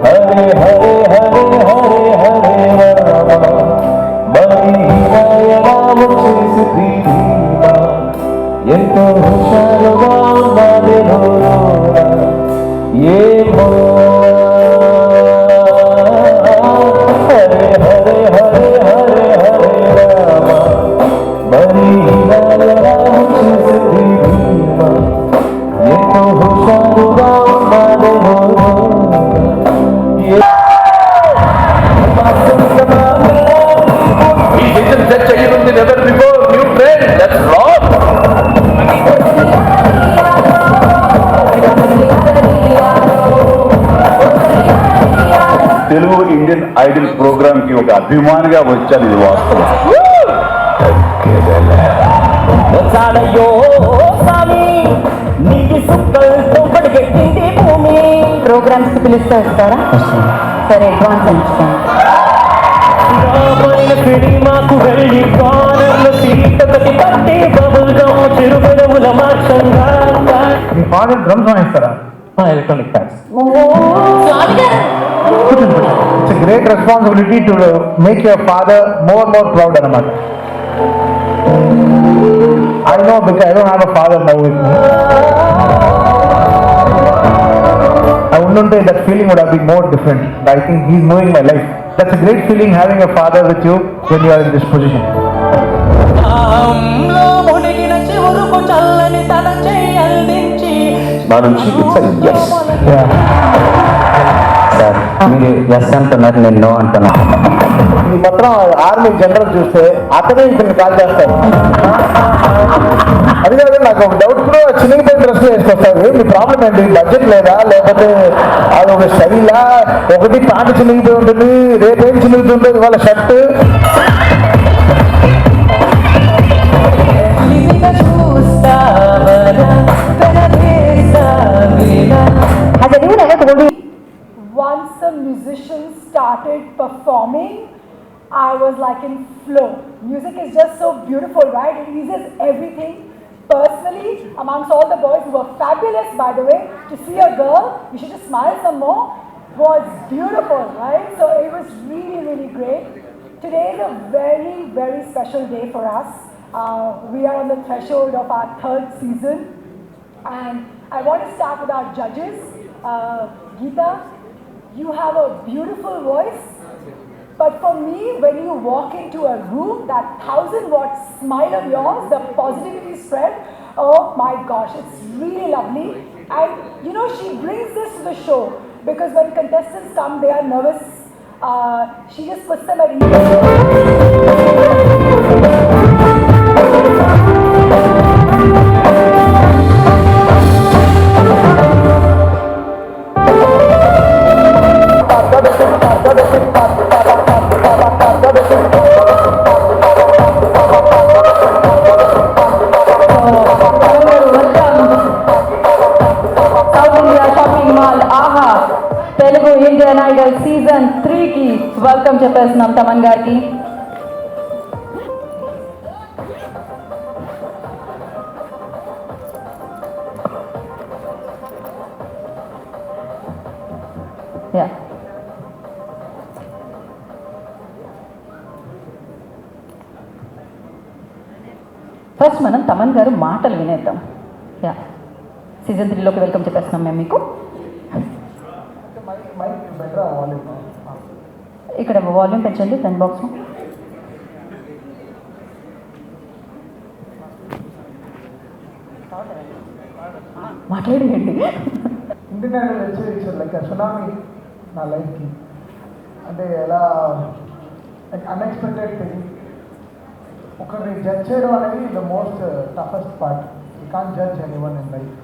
హరే హరే హరే హరే హరే రామ, మరి రామ చేసి ప్రీతిమా, ఎంతో హుషారుగా ఉన్నది ఏమో. హరే హరే హరే హరే హరే రామ, మరి రామ చేసి ప్రీతిమా, ఎంతో హుషారుగా ఉన్నది never before, new trend, let's rock! Telugu Indian Idol program కి ఒక అభిమానిగా వచ్చాను, ఇది వాస్తవం. ప్రోగ్రామ్స్ పిలుస్తూ వస్తారా? సరే, అడ్వాన్స్ ఎంచుకోండి. మీ ఫాదర్ డ్రమ్స్ వాయిస్తారా? Electronic pads. It's a great responsibility to make your father more and more proud అన్నమాట. I know because I don't have a father now with me. I wouldn't say that feeling would have been more different. I think he's knowing my life. That's a great feeling having a father with you when you are in this position. నా నుంచి it's a yes. Yeah. మీరు yes అంటున్నారు, నేను no అంటున్నా. ఈ మాత్రం army general చూస్తే అతనే ఇతన్ని కాల్ చేస్తాడు. అది కాదు, నాకు ఒక డౌట్ కూడా, చిన్నగిపోయిన డ్రెస్ వేసుకొస్తాడు. మీ ప్రాబ్లం ఏంటి? బడ్జెట్ లేదా, లేకపోతే అది ఒక స్టైలా? ఒకటి ప్యాంటు చిన్నగిపోయి ఉంటుంది, రేపేం చిన్నగుతుంటుంది వాళ్ళ shirt. Once the musicians started performing, I was like in flow. Music is just so beautiful, right? It eases everything. Personally, amongst all the boys who were fabulous, by the way, to see a girl, you should just smile some more, was beautiful, right? So it was really, really great. Today is a very, very special day for us. We are on the threshold of our 3rd season, and I want to start with our judges. Geeta, you have a beautiful voice, but for me, when you walk into a room, that 1000-watt smile of yours, the positivity spread, oh my gosh, it's really lovely. And you know, she brings this to the show, because when contestants come, they are nervous. She just puts them at ease. Telugu Indian Idol season 3కి welcome చెప్పేస్తున్నాం Thaman గారికి. First మనం తమన్ గారు మాటలు వినేద్దాం. Season 3లోకి welcome చెప్పేస్తున్నాం మేము మీకు. ఇక్కడ volume పెంచండి ఫ్రంట్ బాక్స్. మాట్లాడండి. ఇండియన్ ఐడల్ వచ్చి లైక్ సునామీ నా లైఫ్కి. అంటే ఎలా అన్ఎక్స్పెక్టెడ్ థింగ్. ఒకరిని జడ్జ్ చేయడం అనేది the most toughest part. You can't judge anyone in life,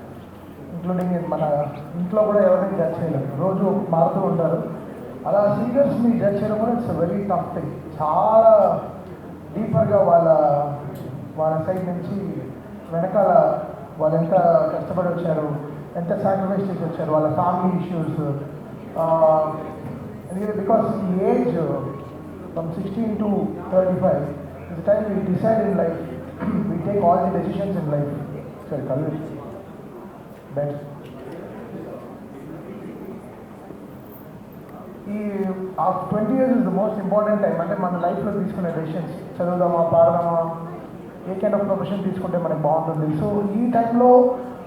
including మన ఇంట్లో కూడా ఎవరిని జడ్జ్ చేయలేము, రోజు మారుతూ ఉంటారు. అలా సింగర్స్ని జడ్జ్ చేయడం కూడా ఇట్స్ వెరీ టఫ్ థింగ్. చాలా డీపర్గా వాళ్ళ సైడ్ నుంచి వెనకాల వాళ్ళు ఎంత కష్టపడి వచ్చారు, ఎంత సాక్రిఫైస్ చేసి వచ్చారు, వాళ్ళ ఫ్యామిలీ ఇష్యూస్. బికాస్ ఈ age from 16 to 35 is the time we decide in life, we take all the decisions in life. Sorry, Kalvi. Best. ఈ 20 years is the most important time. అంటే మన లైఫ్లో తీసుకునే డెసిషన్స్, చదువుదామా, పాడదామా, ఏ కైండ్ ఆఫ్ ప్రొఫెషన్ తీసుకుంటే మనకు బాగుంటుంది. సో ఈ టైంలో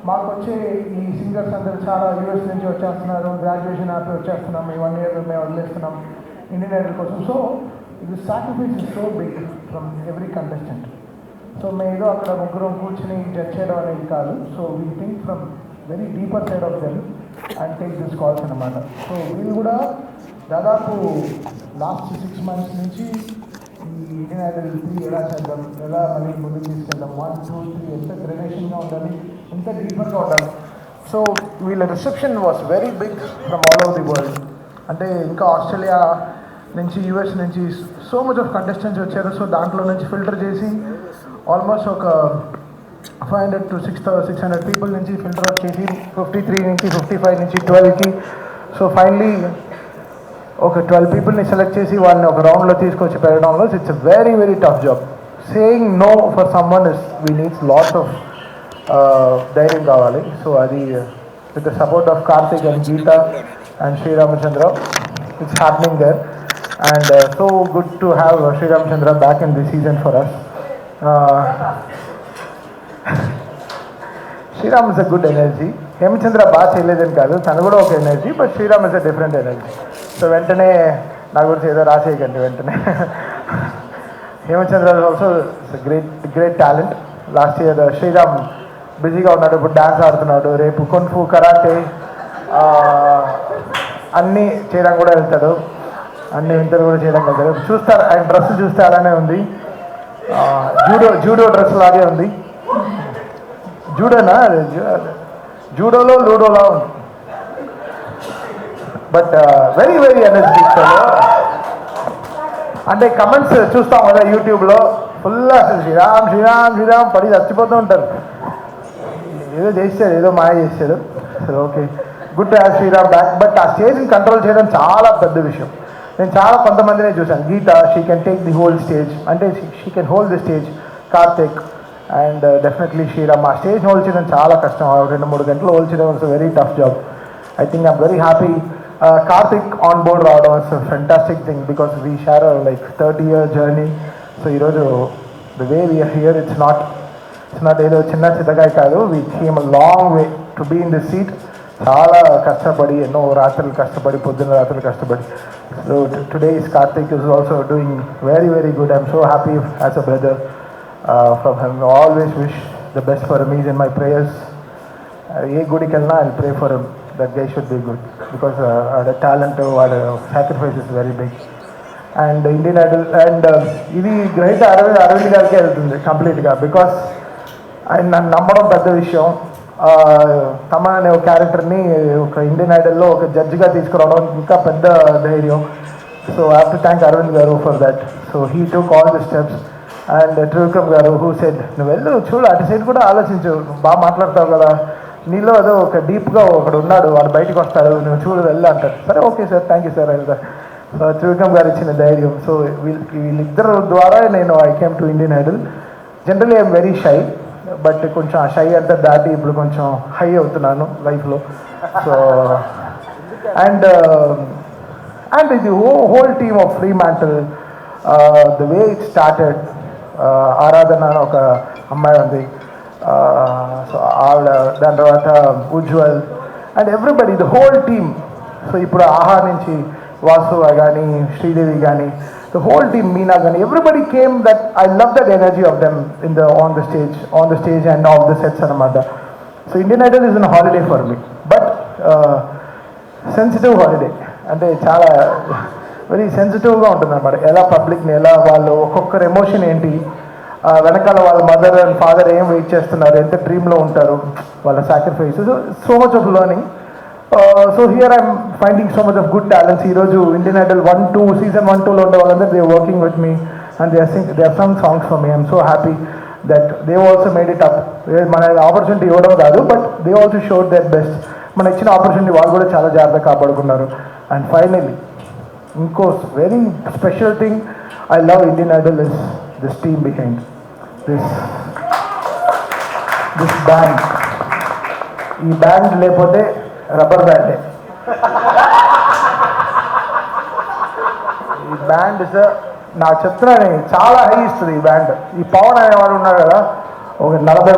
మాకు వచ్చే ఈ సింగర్స్ అందరూ చాలా యూఎస్ నుంచి వచ్చేస్తున్నారు, గ్రాడ్యుయేషన్ ఆపి వచ్చేస్తున్నాం, ఈ 1 year మేము వదిలేస్తున్నాం ఇండియన్ ఐడల్ కోసం. సో ఇది sacrifice is so big from every contestant. So మేము ఏదో అక్కడ ముగ్గురం కూర్చొని జడ్జ్ చేయడం అనేది కాదు. So we think from very deeper side of them and take this calls అన్నమాట. సో వీళ్ళు కూడా దాదాపు లాస్ట్ 6 months నుంచి ఈ ఇండియన్ ఐడల్ 3 ఎలా చేద్దాం, ఎలా మళ్ళీ ముందుకు తీసుకెళ్దాం, 1, 2, 3 ఎంత గ్రెడేషన్గా ఉండాలి, ఎంత డీపర్గా ఉండాలి. సో వీళ్ళ reception was very big from all over the world. అంటే ఇంకా ఆస్ట్రేలియా నుంచి, యూఎస్ నుంచి సో మచ్ ఆఫ్ కంటెస్టెంట్స్ వచ్చారు. సో దాంట్లో నుంచి ఫిల్టర్ చేసి ఆల్మోస్ట్ ఒక 500 to 600 పీపుల్ నుంచి ఫిల్టర్ అవుట్ చేసి 53 నుంచి 55 నుంచి 12కి. సో ఫైనలీ ఒక 12 పీపుల్ని సెలెక్ట్ చేసి వాళ్ళని ఒక రౌండ్లో తీసుకొచ్చి పెట్టడంలో it's a very very tough job. Saying no for someone is we needs lots of ధైర్యం కావాలి. సో అది with the support of Karthik and Geetha and Sreeramachandra it's happening there. And so good to have Sri Ramachandra back in this season for us. Sriram is a good energy. Hemachandra బాగా చేయలేదని కాదు, తను కూడా ఒక energy, but Sriram is a different energy. So వెంటనే నా గురించి ఏదో రాసేయకండి వెంటనే. Hemachandra also great talent. Last year Sriram బిజీగా ఉన్నాడు, ఇప్పుడు డ్యాన్స్ ఆడుతున్నాడు, రేపు కున్ఫు, కరాటే అన్నీ చేయడానికి కూడా వెళ్తాడు, అన్ని వింతలు కూడా చేయడానికి వెళ్తాడు. చూస్తారు, ఆయన డ్రెస్ చూస్తే అలానే ఉంది, జూడో డ్రెస్ లాగే ఉంది. జూడోనా, జూడోలో లూడోలా ఉంది. But very very energetic. అంటే కమెంట్స్ చూస్తాం కదా యూట్యూబ్లో, ఫుల్ అసలు శ్రీరామ్ శ్రీరామ్ శ్రీరామ్ పడి చచ్చిపోతూ ఉంటారు. ఏదో చేశాడు, ఏదో మాయ చేశాడు. సరే okay, good to have Sriram back. But ఆ స్టేజ్ని కంట్రోల్ చేయడం చాలా పెద్ద విషయం. నేను చాలా కొంతమందినే చూశాను. Geetha, she can take the whole stage, అంటే she can hold the stage. Karthik and definitely Sriram. ఆ స్టేజ్ని హోల్డ్ చేయడం చాలా కష్టం. 2-3 గంటలు హోల్డ్ చేయడం was very tough job. I think I'm very happy Karthik on board రావడం was fantastic thing, because we share like 30-year journey. So ఈరోజు the way we are here, it's not ఏదో చిన్న చిన్నగా కాదు. We came a long way to be in this seat. చాలా కష్టపడి, ఎన్నో రాత్రులు కష్టపడి, పొద్దున్న రాత్రులు కష్టపడి. So today is Karthik is also doing very very good. I'm so happy as a brother from him. Always wish the best for him. Is in my prayers. ఏ గుడికి వెళ్ళినా I pray for him that they should be good, because వాడి talent, వాడి sacrifice is very big. And Indian Idol and ఇది గ్రహిత అరవింద్ గారికే వెళ్తుంది కంప్లీట్గా, because ఆయన నన్ను నమ్మడం పెద్ద విషయం. తమన్ అనే ఒక క్యారెక్టర్ని ఒక ఇండియన్ ఐడల్లో ఒక జడ్జిగా తీసుకురావడం ఇంకా పెద్ద ధైర్యం. So I have to thank Aravind garu for that. So he took all the steps. And Trivikram garu who said, నువ్వు వెళ్ళు, చూడు, అటు సైడ్ కూడా ఆలోచించు, బాగా మాట్లాడతావు కదా, నీలో ఏదో ఒక డీప్గా ఒకడు ఉన్నాడు, వాడు బయటకు వస్తాడు, నువ్వు చూడు, వెళ్ళు అంటారు. సరే okay sir, thank you sir. వెళ్తా. త్రివిక్రమ్ గారు ఇచ్చిన ధైర్యం. సో వీళ్ళిద్దరు ద్వారా నేను I came to Indian Idol. Generally I'm very shy, but కొంచెం ఆ షై అంతా దాటి ఇప్పుడు కొంచెం హై అవుతున్నాను లైఫ్లో. సో అండ్ ఇది whole team of free mantle, the way it started. ఆరాధన అని ఒక అమ్మాయి ఉంది, సో ఆవిడ, దాని తర్వాత Ujjwal and everybody, the whole team. So ఇప్పుడు ఆహా నుంచి వాసు కానీ, శ్రీదేవి కానీ, the whole team, Meena Gani, everybody came. That I love that energy of them on the stage and all the sets anamata. So Indian Idol is a holiday for me, but sensitive holiday. అంటే చాలా very సెన్సిటివ్గా ఉంటుంది అన్నమాట. ఎలా పబ్లిక్ని, ఎలా వాళ్ళు ఒక్కొక్కరు ఎమోషన్ ఏంటి, వెనకాల వాళ్ళ మదర్ అండ్ ఫాదర్ ఏం వెయిట్ చేస్తున్నారు, ఎంత డ్రీమ్లో ఉంటారు, వాళ్ళ sacrifice, so much of learning. So here I'm finding so much of good talents. ఈరోజు ఇండియన్ ఐడల్ 1-2 సీజన్ 1-2లో ఉండే వాళ్ళందరూ they working with me and they are some songs for me. I'm so happy that they also made it up. మన opportunity ఇవ్వడం కాదు, but they also showed that best. మన ఇచ్చిన opportunity వాళ్ళు కూడా చాలా జాగ్రత్తగా కాపాడుకున్నారు. అండ్ ఫైనలీ ఇంకో very special thing I love Indian Idol is this team behind this band. ఈ బ్యాండ్ లేకపోతే రబ్బర్ బ్యాండే. ఈ బ్యాండ్ నాకు చెప్తున్నాను, చాలా హై ఇస్తుంది ఈ బ్యాండ్. ఈ పవన్ అనేవాడు ఉన్నాడు కదా, ఒక 40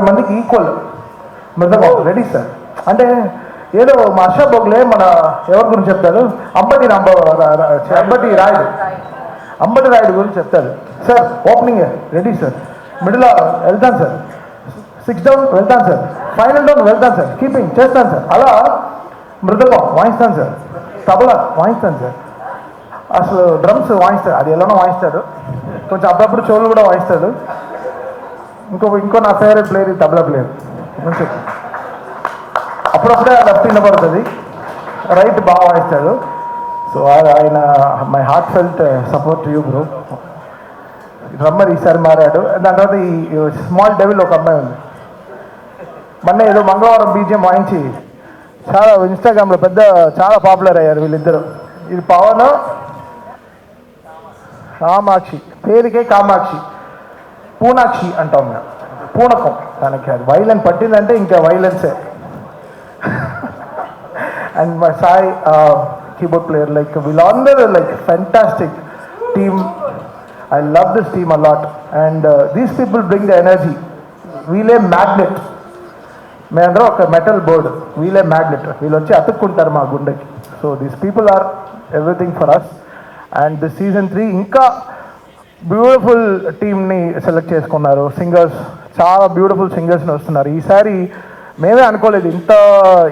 మందికి ఈక్వల్ మృదకం రెడీ సార్. అంటే ఏదో మా అర్షా బొగ్లే మన ఎవరి గురించి చెప్తాడు, అంబటి రాయుడు గురించి చెప్తాడు. Sir opening ready sir, middle వెళ్తాను సార్, 6 డౌన్ వెళ్తాను సార్, ఫైనల్ డౌన్ వెళ్తాను సార్, కీపింగ్ చేస్తాను సార్, అలా మృదకం వాయిస్తాను సార్, తబలా వాయిస్తాను సార్, అసలు డ్రమ్స్ వాయిస్తాడు, అది ఎలానో వాయిస్తాడు, కొంచెం అప్పుడప్పుడు చెవులు కూడా వాయిస్తాడు. ఇంకో నా ఫేవరెట్ ప్లేయర్ ఈ తబలా ప్లేయర్. మంచి అప్పుడప్పుడే లెఫ్ట్ వినపడుతుంది, రైట్ బాగా వాయిస్తాడు. సో ఆయన my heart felt support to you bro. Drummer ఈసారి మారాడు. దాని తర్వాత ఈ స్మాల్ డెవిల్ ఒక అమ్మాయి ఉంది, మొన్న ఏదో మంగళవారం బీజియం వాయించి చాలా ఇన్స్టాగ్రామ్లో చాలా పాపులర్ అయ్యారు వీళ్ళిద్దరు. ఇది పవన్, కామాక్షి, పేరుకే కామాక్షి, పూనాక్షి అంటాం మేము, పూనకం తనకి. అది వైలెన్స్ పట్టిందంటే ఇంకా వైలెన్సే. And my Sai keyboard player, like వీళ్ళందరూ like fantastic team. I love this team a lot, and these people bring the energy. వీళ్ళే మ్యాగ్నెట్, మేమందరం ఒక మెటల్ బోర్డ్, వీళ్ళే మ్యాగ్నెట్, వీళ్ళు వచ్చి అతుక్కుంటారు మా గుండెకి. So these people are everything for us. And this season 3 ఇంకా బ్యూటిఫుల్ టీమ్ని సెలెక్ట్ చేసుకున్నారు. సింగర్స్, చాలా బ్యూటిఫుల్ సింగర్స్ని వస్తున్నారు. ఈసారి మేమే అనుకోలేదు ఇంత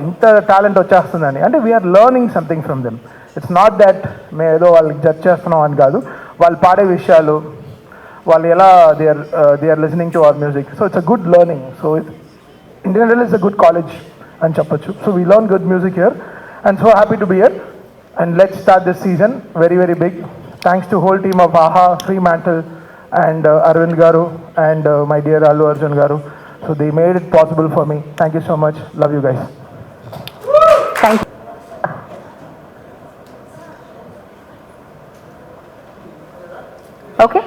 ఇంత టాలెంట్ వచ్చేస్తుందని. అంటే we are learning something from them. It's not that మేము ఏదో వాళ్ళకి జడ్జ్ చేస్తున్నాం అని కాదు, వాళ్ళు పాడే విషయాలు, వాళ్ళు ఎలా they are listening to our music. So it's a good learning. So Indian Idol is a good college అని చెప్పొచ్చు. So we learn good music here and so happy to be here. And let's start this season very very big. Thanks to whole team of Aha, Fremantle and Arvind Garu and my dear Allu Arjun Garu. So they made it possible for me. Thank you so much. Love you guys. Thank you. Okay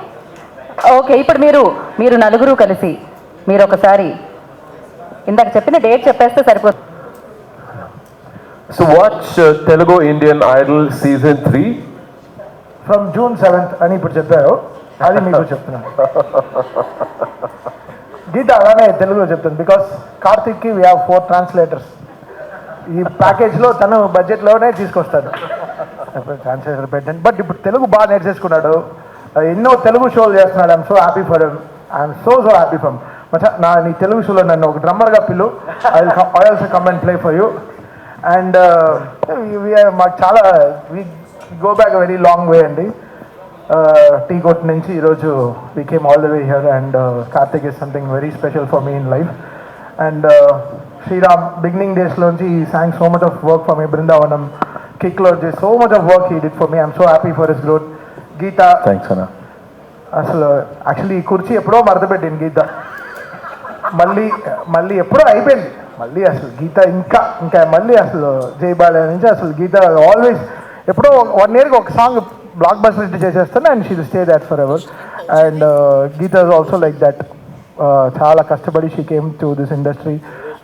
okay, ఇప్పుడు మీరు నలుగురు కలిసి మీరు ఒకసారి ఇందాక చెప్పిన date చెప్పేస్తే సరిపోతుంది. So watch Telugu Indian Idol Season 3 From June 7th అని ఇప్పుడు చెప్పారు, అది మీకు చెప్తున్నాను. గీత అలానే తెలుగులో చెప్తుంది, బికాస్ కార్తిక్కి వీ హ్యావ్ 4 ట్రాన్స్లేటర్స్. ఈ ప్యాకేజ్లో తను బడ్జెట్లోనే తీసుకొస్తాడు ట్రాన్స్లేటర్ పెట్టండి. బట్ ఇప్పుడు తెలుగు బాగా నేర్చేసుకున్నాడు, ఎన్నో తెలుగు షోలు చేస్తున్నాడు. I'm so happy for him. I'm so happy for him. నీ తెలుగు షోలో నన్ను ఒక డ్రమ్మర్గా పిలు, I also come and play for you. And మాకు చాలా we go back a very long way అండి. టీ కోట్ నుంచి ఈరోజు we came all the way here. And Karthik is something very special for me in life. And Sriram beginning డేస్లోంచి ఈ sang so much of work for me. Brindavanam కిక్లో so much of work he did for me. I'm so happy for his growth. Geetha thanks అన్న. అసలు actually ఈ కుర్చీ ఎప్పుడో మడతపెట్టింది గీత, మళ్ళీ ఎప్పుడో అయిపోయింది. మళ్ళీ అసలు గీత ఇంకా మళ్ళీ అసలు జైబాలయ నుంచి అసలు గీత ఆల్వేస్ ఎప్పుడో 1 yearకి ఒక సాంగ్ బ్లాక్ బస్టర్ హిట్ చేసేస్తాను and she will stay that forever. And Geetha is also like that. చాలా కష్టపడి she came to this industry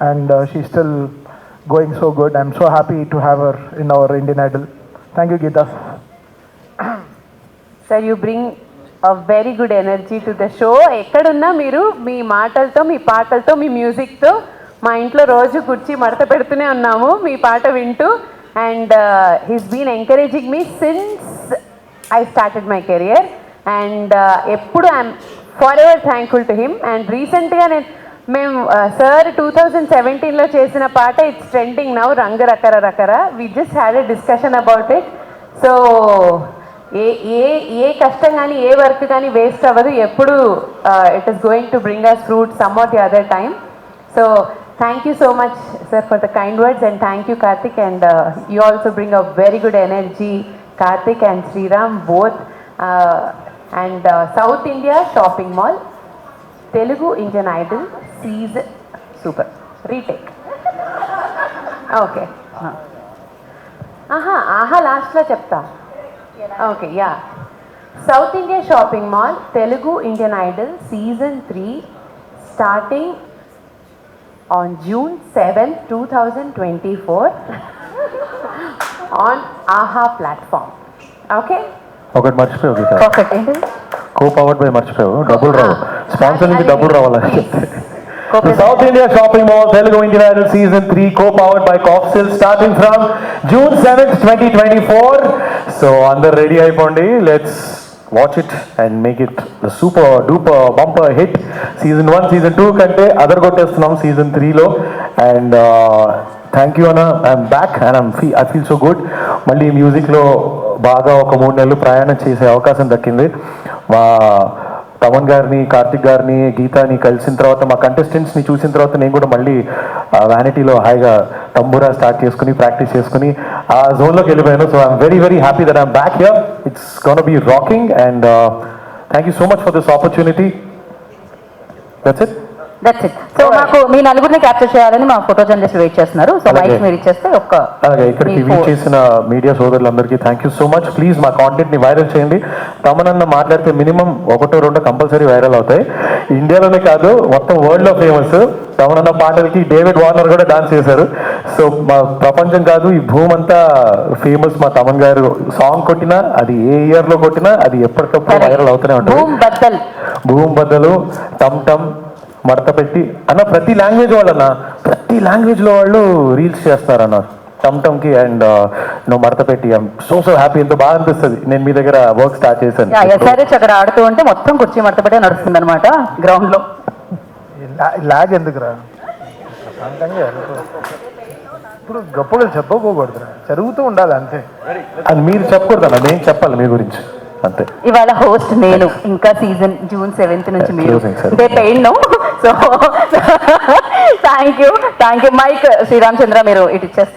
and she still going so good. I'm so happy to have her in our Indian Idol. Thank you Geetha. Sir you bring a very good energy to the show. ఎక్కడున్నా మీరు మీ మాటలతో, మీ పాటలతో, మీ మ్యూజిక్తో మా ఇంట్లో రోజు కుర్చీ మడత పెడుతూనే ఉన్నాము మీ పాట వింటూ. And he's been encouraging me since I started my career. And ఎప్పుడు I'm for ever thankful to him. And రీసెంట్గా మేము సార్ 2017లో చేసిన పాట ఇట్స్ ట్రెండింగ్ నౌ, రంగు రకర రకర. We just had a discussion about it. So ఏ కష్టం కానీ ఏ వర్క్ కానీ వేస్ట్ అవ్వదు, ఎప్పుడు it is going to bring us fruit some or the other time. So thank you so much sir for the kind words and thank you Karthik. And you also bring a very good energy, Karthik and Sriram both. And South India Shopping Mall, Telugu Indian Idol season super retake. Okay. Aha last lo chepta. Okay, yeah. South India Shopping Mall, Telugu Indian Idol season 3 starting on June 7th, 2024 on AHA platform. Okay? ఒకటి మర్చిపోయావు గీత, perfect. ఏంటి కో powered by మర్చిపోయావు, డబ్బులు రావు, sponsor నుంచి డబ్బులు రావాలని చెప్తే. South India shopping mall Telugu Indian Idol season 3 co powered by Coxil starting from June 7th, 2024. So అందరు రెడీ అయిపోండి, let's watch it and make it the super duper bumper hit. Season 1 season 2 కంటే అదరగొట్టేస్తున్నాం season 3లో. And thank you అన్న, I'm back and I feel so good. మళ్ళీ మ్యూజిక్లో బాగా ఒక 3 నెలలు ప్రయాణం చేసే అవకాశం దక్కింది. మా తమన్ గారిని, కార్తిక్ గారిని, గీతాని కలిసిన తర్వాత, మా కంటెస్టెంట్స్ని చూసిన తర్వాత నేను కూడా మళ్ళీ వ్యానిటీలో హాయిగా తంబూరా స్టార్ట్ చేసుకుని ప్రాక్టీస్ చేసుకుని ఆ జోన్లోకి వెళ్ళిపోయాను. So I'm very very happy that I'm back here. It's gonna be rocking and thank you so much for this opportunity. That's it. So మాకు మీ నలుగురిని క్యాప్చర్ చేయాలని మా ఫోటో జర్నలిస్ట్ వెయిట్ చేస్తున్నారు. సో మైక్ మీరు ఇచ్చేస్తే అలాగే ఇక్కడికి వీచ్ చేసిన మీడియా సోదరులందరికీ thank you so much. Please మా కాంటెంట్ని వైరల్ చేయండి. తమనన్న మాట్లాడితే మినిమం 1-2 కంపల్సరీ వైరల్ అవుతాయి. ఇండియాలోనే కాదు మొత్తం వరల్డ్లో ఫేమస్. తమనన్న పాటలకి డేవిడ్ వార్నర్ కూడా డాన్స్ చేశారు. సో మా ప్రపంచం కాదు, ఈ భూమి అంతా ఫేమస్. మా తమన్ గారు సాంగ్ కొట్టినా, అది ఏ ఇయర్లో కొట్టినా అది ఎప్పటికప్పుడు వైరల్ అవుతూనే ఉంటుంది. భూమ్ బద్దలు, టమ్ టమ్, మడత పెట్టి అన్న, ప్రతి లాంగ్వేజ్ వాళ్ళన్నా, ప్రతి లాంగ్వేజ్లో వాళ్ళు రీల్స్ చేస్తారన్న టమ్ టమ్కి. అండ్ నువ్వు మడత పెట్టి సో హ్యాపీ, ఎంతో బాగా అనిపిస్తుంది. నేను మీ దగ్గర వర్క్ స్టార్ట్ చేశాను. ఎస్ఆర్హెచ్ అక్కడ ఆడుతూ ఉంటే మొత్తం కుర్చీ మడత పెట్టే నడుస్తుంది అనమాట గ్రౌండ్లో. లాగ్ ఎందుకు రా, శాంతంగా ఇప్పుడు గొప్పగా చెప్పకపోకూడదు, జరుగుతూ ఉండాలి అంతే. అది మీరు చెప్పకూడదు, నేను చెప్పాలి మీ గురించి అంతే. ఇవాళ హోస్ట్ నేను, ఇంకా సీజన్ June 7th నుంచి మీరు Closing, sir. They pain no. So thank you mike Sreeramachandra మీరు ఇటు ఇచ్చేస్తే